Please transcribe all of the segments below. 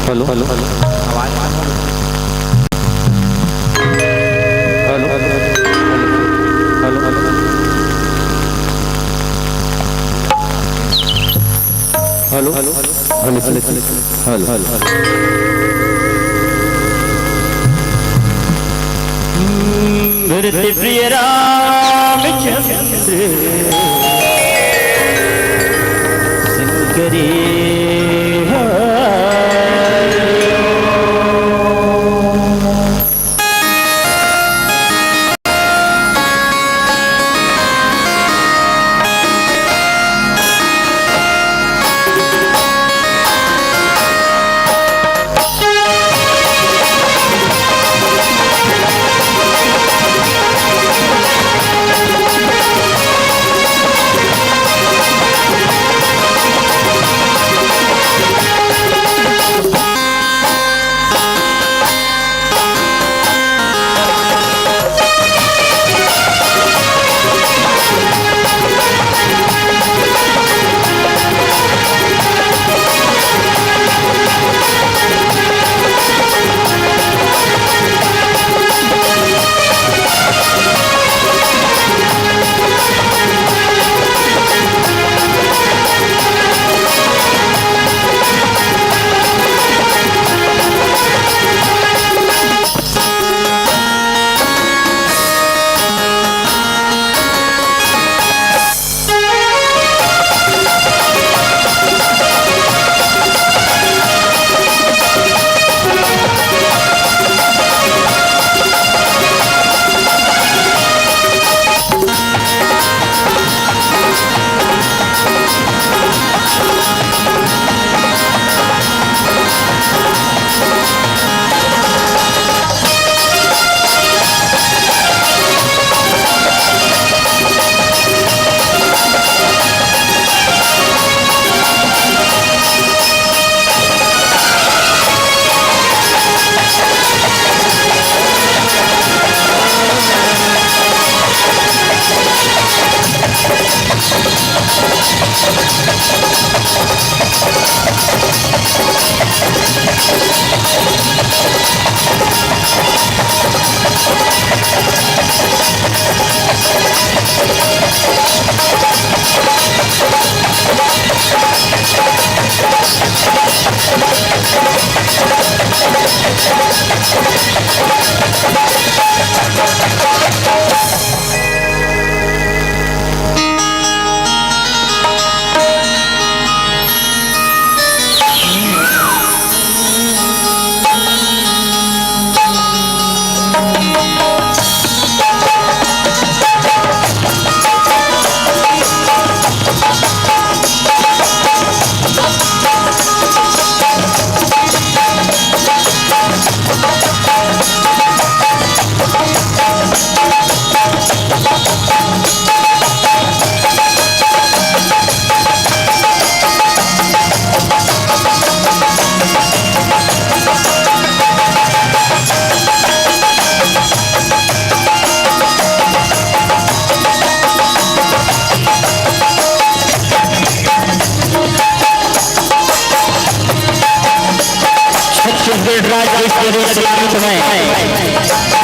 Hello hello आवाज hello hello hello hello hello hello hello प्रिय रामचंद्र शंकरी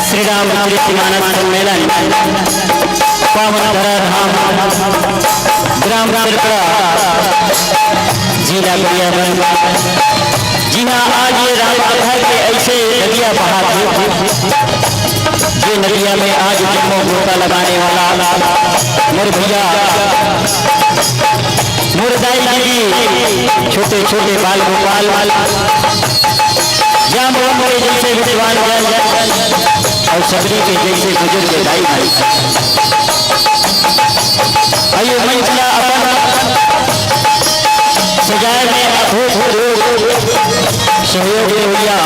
श्री राम मानस सम्मेलन पावन धराधाम ग्राम जिला गरियाबंद। जी हाँ, आज ये राम कथा के ऐसे नदिया बहाते ये नदिया में आज जन्मों गोता लगाने वाला मेरे भैया मुरदाई जी छोटे छोटे बाल गोपाल या मोहम्मद जैसे विद्वान और सबरी के जैसे बुजुर्ग भाई भाई आइए मंचला अपन सजाए में सहयोग भैया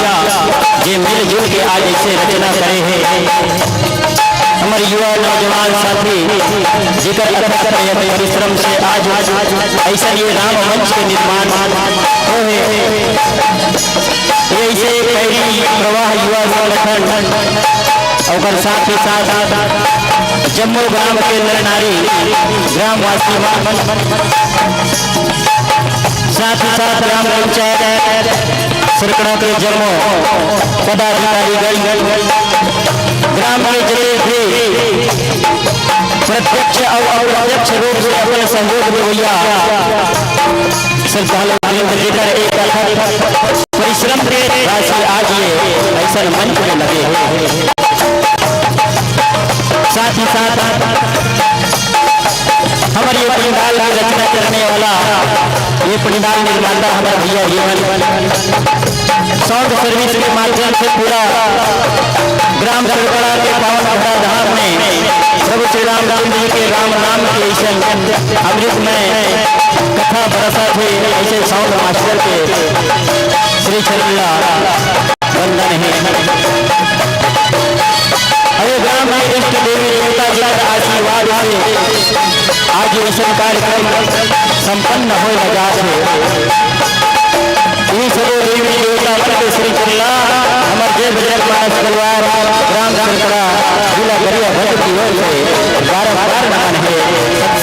जे मिलजुल के आज ऐसे रचना करे हैं हमारे युवा नौजवान साथी जिक्र परिश्रम से आज ऐसा ये राम मंच के निर्माण हो ऐसे प्रवाह युवा संगठन और साथ ही साथ जम्मू ग्राम के नर नारी ग्रामवासी साथ ही साथ ग्राम पंचायत सरकड़ा के जम्मू पदाधिकारी ग्राम के जिले भी प्रत्यक्ष और अप्रत्यक्ष रूप से अपने सहयोग में भैया श्रद्धालु लेकर एक परिश्रम के राशि आज ये ऐसा मंच में लगे हैं। साथ ही साथ हमारे ये पंडाल की रचना करने वाला ये पंडाल निर्माता हमारा भैया जीवन साउंड सर्विस के माध्यम से पूरा ग्राम सरकड़ा के पावन घटा धाम में प्रभु श्री राम जी के राम नाम के ऐसे अमृत में कथा बरसा थे ऐसे साउंड मास्टर के श्री चरला वंदन है। अरे ग्राम में इष्ट देवी देवता जी का आशीर्वाद से आज ये कार्यक्रम संपन्न हो लगा देवी देवता के श्री चरला हमारे जय बजरंग मानस परिवार ग्राम सरकड़ा जिला गरिया भट्ट की ओर से बार मान है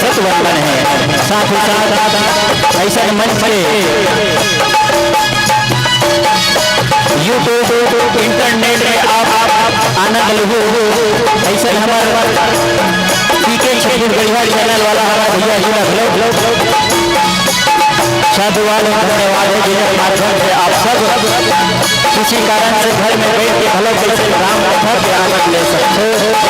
सत वंदन है। साथ ही साथ ऐसा मंच पे यूट्यूब इंटरनेट में आप आनंद लो ऐसे हमारे पीके छत्तीसगढ़ चैनल वाला हमारा भैया जिला साधु वाले धन्यवाद है जिनके माध्यम से आप सब किसी कारण से घर में बैठ के भले कैसे राम कथा के आनंद ले सकते हो।